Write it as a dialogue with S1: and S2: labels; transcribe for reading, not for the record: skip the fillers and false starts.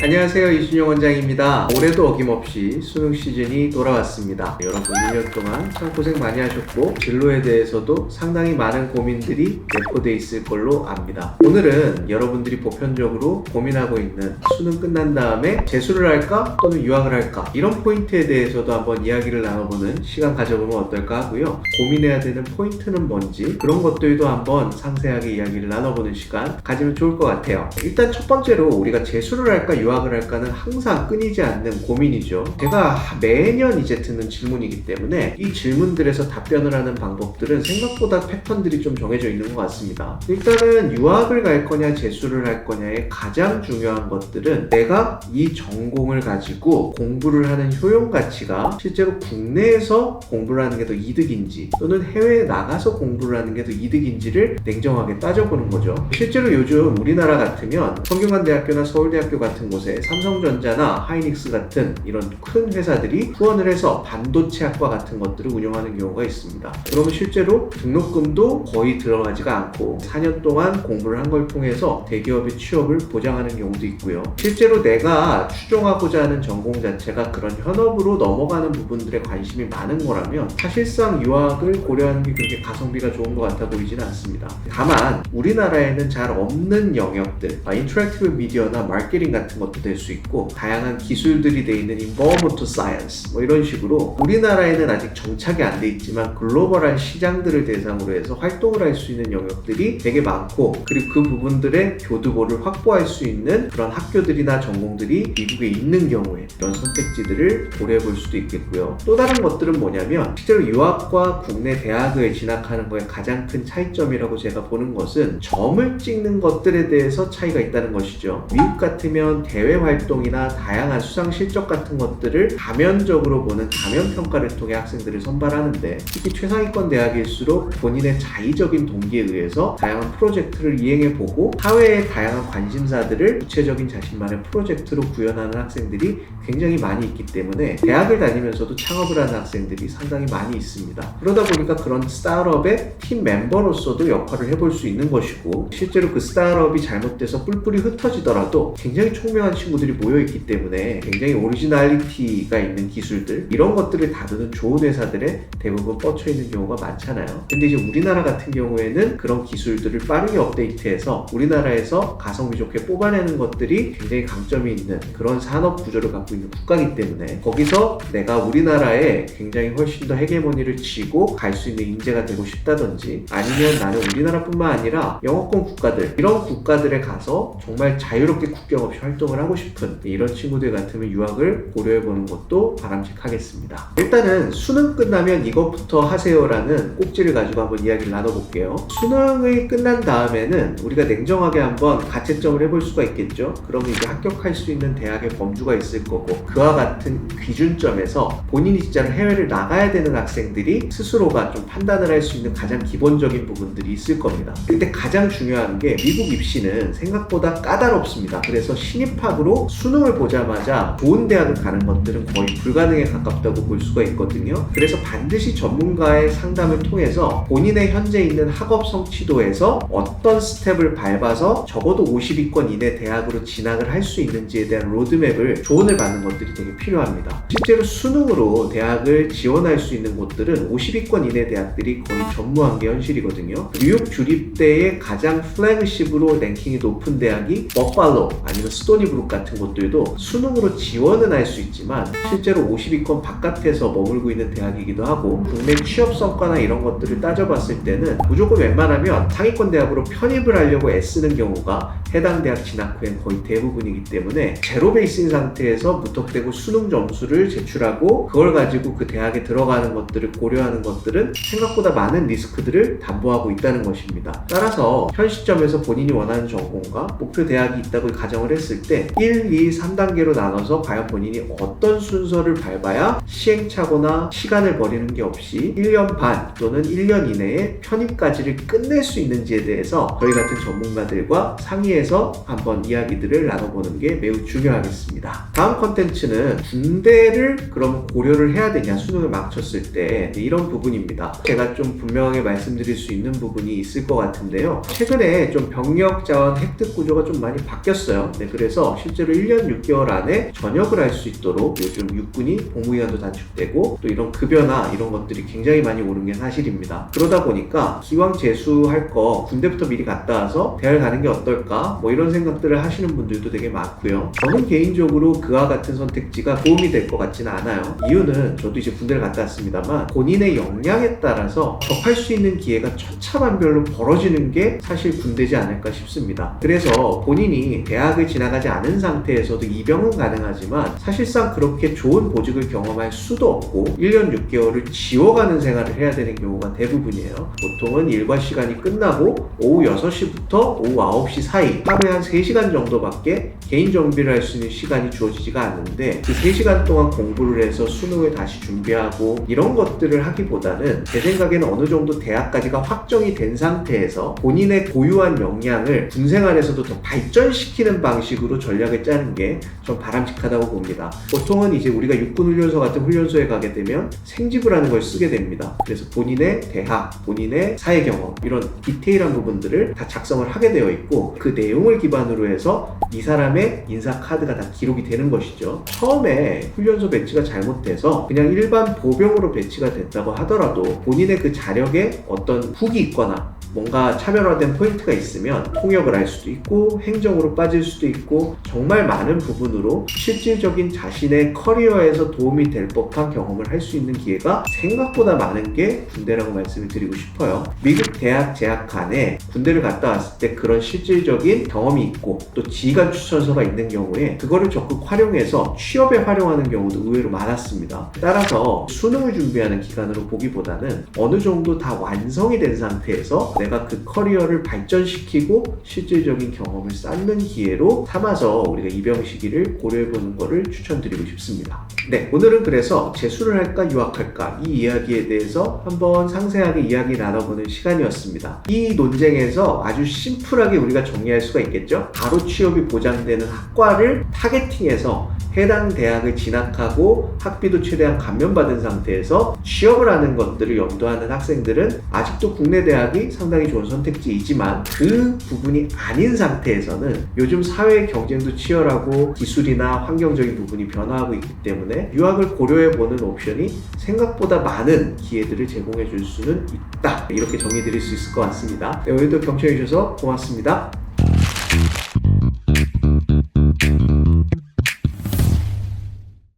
S1: 안녕하세요, 이준영 원장입니다. 올해도 어김없이 수능 시즌이 돌아왔습니다. 여러분 1년 동안 참 고생 많이 하셨고 진로에 대해서도 상당히 많은 고민들이 내포되어 있을 걸로 압니다. 오늘은 여러분들이 보편적으로 고민하고 있는 수능 끝난 다음에 재수를 할까 또는 유학을 할까 이런 포인트에 대해서도 한번 이야기를 나눠보는 시간 가져보면 어떨까 하고요. 고민해야 되는 포인트는 뭔지 그런 것들도 한번 상세하게 이야기를 나눠보는 시간 가지면 좋을 것 같아요. 일단 첫 번째로 우리가 재수를 할까 유학을 할까는 항상 끊이지 않는 고민이죠. 제가 매년 이제 듣는 질문이기 때문에 이 질문들에서 답변을 하는 방법들은 생각보다 패턴들이 좀 정해져 있는 것 같습니다. 일단은 유학을 갈 거냐 재수를 할 거냐의 가장 중요한 것들은 내가 이 전공을 가지고 공부를 하는 효용 가치가 실제로 국내에서 공부를 하는 게 더 이득인지 또는 해외에 나가서 공부를 하는 게 더 이득인지를 냉정하게 따져보는 거죠. 실제로 요즘 우리나라 같으면 성균관대학교나 서울대학교 같은 곳에 삼성전자나 하이닉스 같은 이런 큰 회사들이 후원을 해서 반도체학과 같은 것들을 운영하는 경우가 있습니다. 그러면 실제로 등록금도 거의 들어가지가 않고 4년 동안 공부를 한 걸 통해서 대기업의 취업을 보장하는 경우도 있고요. 실제로 내가 추종하고자 하는 전공 자체가 그런 현업으로 넘어가는 부분들에 관심이 많은 거라면 사실상 유학을 고려하는 게 그렇게 가성비가 좋은 것 같아 보이지는 않습니다. 다만 우리나라에는 잘 없는 영역들, 인터랙티브 미디어나 마케팅 같은 것도 될 수 있고 다양한 기술들이 돼 있는 environmental science 뭐 이런 식으로 우리나라에는 아직 정착이 안 돼 있지만 글로벌한 시장들을 대상으로 해서 활동을 할 수 있는 영역들이 되게 많고 그리고 그 부분들의 교두보를 확보할 수 있는 그런 학교들이나 전공들이 미국에 있는 경우에 이런 선택지들을 고려해 볼 수도 있겠고요. 또 다른 것들은 뭐냐면 실제로 유학과 국내 대학을 진학하는 거에 가장 큰 차이점이라고 제가 보는 것은 점을 찍는 것들에 대해서 차이가 있다는 것이죠. 미국 같으면 대외 활동이나 다양한 수상 실적 같은 것들을 다면적으로 보는 다면 평가를 통해 학생들을 선발하는데 특히 최상위권 대학일수록 본인의 자의적인 동기에 의해서 다양한 프로젝트를 이행해보고 사회의 다양한 관심사들을 구체적인 자신만의 프로젝트로 구현하는 학생들이 굉장히 많이 있기 때문에 대학을 다니면서도 창업을 하는 학생들이 상당히 많이 있습니다. 그러다 보니까 그런 스타트업의 팀 멤버로서도 역할을 해볼 수 있는 것이고 실제로 그 스타트업이 잘못돼서 뿔뿔이 흩어지더라도 굉장히 총명한 친구들이 모여있기 때문에 굉장히 오리지널리티가 있는 기술들 이런 것들을 다루는 좋은 회사들에 대부분 뻗쳐있는 경우가 많잖아요. 근데 이제 우리나라 같은 경우에는 그런 기술들을 빠르게 업데이트해서 우리나라에서 가성비 좋게 뽑아내는 것들이 굉장히 강점이 있는 그런 산업 구조를 갖고 있는 국가이기 때문에 거기서 내가 우리나라에 굉장히 훨씬 더 헤게모니를 쥐고 갈 수 있는 인재가 되고 싶다든지 아니면 나는 우리나라뿐만 아니라 영어권 국가들 이런 국가들에 가서 정말 자유롭게 국경 없이 활동을 하고 싶은 이런 친구들 같으면 유학을 고려해보는 것도 바람직하겠습니다. 일단은 수능 끝나면 이것부터 하세요라는 꼭지를 가지고 한번 이야기를 나눠볼게요. 수능이 끝난 다음에는 우리가 냉정하게 한번 가채점을 해볼 수가 있겠죠. 그러면 이제 합격할 수 있는 대학의 범주가 있을 거고 그와 같은 기준점에서 본인이 진짜로 해외를 나가야 되는 학생들이 스스로가 좀 판단을 할 수 있는 가장 기본적인 부분들이 있을 겁니다. 근데 가장 중요한 게 미국 입시는 생각보다 까다롭습니다. 그래서 신입학으로 수능을 보자마자 좋은 대학을 가는 것들은 거의 불가능에 가깝다고 볼 수가 있거든요. 그래서 반드시 전문가의 상담을 통해서 본인의 현재 있는 학업 성취도에서 어떤 스텝을 밟아서 적어도 50위권 이내 대학으로 진학을 할 수 있는지에 대한 로드맵을 조언을 받는 것들이 되게 필요합니다. 실제로 수능으로 대학을 지원할 수 있는 곳들은 50위권 이내 대학들이 거의 전무한 게 현실이거든요. 뉴욕 주립대의 가장 플래그십으로 랭킹이 높은 대학이 버팔로 아니면 스토니브룩 같은 곳들도 수능으로 지원은 할 수 있지만 실제로 50위권 바깥에서 머물고 있는 대학이기도 하고 국내 취업 성과나 이런 것들을 따져봤을 때는 무조건 웬만하면 상위권 대학으로 편입을 하려고 애쓰는 경우가 해당 대학 진학 후엔 거의 대부분이기 때문에 제로 베이스인 상태에서 무턱대고 수능 점수를 제출하고 그걸 가지고 그 대학에 들어가는 것들을 고려하는 것들은 생각보다 많은 리스크들을 담보하고 있다는 것입니다. 따라서 현 시점에서 본인이 원하는 전공과 목표 대학이 있다고 가정을 했을 때 1, 2, 3단계로 나눠서 과연 본인이 어떤 순서를 밟아야 시행착오나 시간을 버리는 게 없이 1년 반 또는 1년 이내에 편입까지를 끝낼 수 있는지에 대해서 저희 같은 전문가들과 상의해서 한번 이야기들을 나눠보는 게 매우 중요하겠습니다. 다음 컨텐츠는 군대를 그럼 고려를 해야 되냐 수능을 막 쳤을 때 이런 부분입니다. 제가 좀 분명하게 말씀드릴 수 있는 부분이 있을 것 같은데요. 최근에 좀 병력 자원 획득 구조가 좀 많이 바뀌었어요. 그래서 해서 실제로 1년 6개월 안에 전역을 할 수 있도록 요즘 육군이 복무기간도 단축되고 또 이런 급여나 이런 것들이 굉장히 많이 오른 게 사실입니다. 그러다 보니까 기왕 재수할 거 군대부터 미리 갔다 와서 대학을 가는 게 어떨까 뭐 이런 생각들을 하시는 분들도 되게 많고요. 저는 개인적으로 그와 같은 선택지가 도움이 될 것 같지는 않아요. 이유는 저도 이제 군대를 갔다 왔습니다만 본인의 역량에 따라서 접할 수 있는 기회가 천차만별로 벌어지는 게 사실 군대지 않을까 싶습니다. 그래서 본인이 대학을 지나가지 않은 상태에서도 입영은 가능하지만 사실상 그렇게 좋은 보직을 경험할 수도 없고 1년 6개월을 지워가는 생활을 해야 되는 경우가 대부분이에요. 보통은 일과 시간이 끝나고 오후 6시부터 오후 9시 사이 하루에 한 3시간 정도밖에 개인 정비를 할 수 있는 시간이 주어지지가 않는데 그 3시간 동안 공부를 해서 수능을 다시 준비하고 이런 것들을 하기보다는 제 생각에는 어느 정도 대학까지가 확정이 된 상태에서 본인의 고유한 역량을 군 생활에서도 더 발전시키는 방식으로 전략을 짜는 게 좀 바람직하다고 봅니다. 보통은 이제 우리가 육군훈련소 같은 훈련소에 가게 되면 생지부라는 걸 쓰게 됩니다. 그래서 본인의 대학, 본인의 사회 경험 이런 디테일한 부분들을 다 작성을 하게 되어 있고 그 내용을 기반으로 해서 이 사람의 인사 카드가 다 기록이 되는 것이죠. 처음에 훈련소 배치가 잘못돼서 그냥 일반 보병으로 배치가 됐다고 하더라도 본인의 그 자력에 어떤 훅이 있거나 뭔가 차별화된 포인트가 있으면 통역을 할 수도 있고 행정으로 빠질 수도 있고 정말 많은 부분으로 실질적인 자신의 커리어에서 도움이 될 법한 경험을 할 수 있는 기회가 생각보다 많은 게 군대라고 말씀을 드리고 싶어요. 미국 대학 재학 간에 군대를 갔다 왔을 때 그런 실질적인 경험이 있고 또 지휘관 추천서가 있는 경우에 그거를 적극 활용해서 취업에 활용하는 경우도 의외로 많았습니다. 따라서 수능을 준비하는 기간으로 보기보다는 어느 정도 다 완성이 된 상태에서 내가 그 커리어를 발전시키고 실질적인 경험을 쌓는 기회로 삼아서 우리가 입영 시기를 고려해보는 것을 추천드리고 싶습니다. 네, 오늘은 그래서 재수를 할까 유학할까 이 이야기에 대해서 한번 상세하게 이야기 나눠보는 시간이었습니다. 이 논쟁에서 아주 심플하게 우리가 정리할 수가 있겠죠? 바로 취업이 보장되는 학과를 타겟팅해서 해당 대학을 진학하고 학비도 최대한 감면받은 상태에서 취업을 하는 것들을 염두하는 학생들은 아직도 국내 대학이 상당히 좋은 선택지이지만 그 부분이 아닌 상태에서는 요즘 사회의 경쟁도 치열하고 기술이나 환경적인 부분이 변화하고 있기 때문에 유학을 고려해보는 옵션이 생각보다 많은 기회들을 제공해 줄 수는 있다. 이렇게 정리드릴 수 있을 것 같습니다. 네, 오늘도 경청해 주셔서 고맙습니다.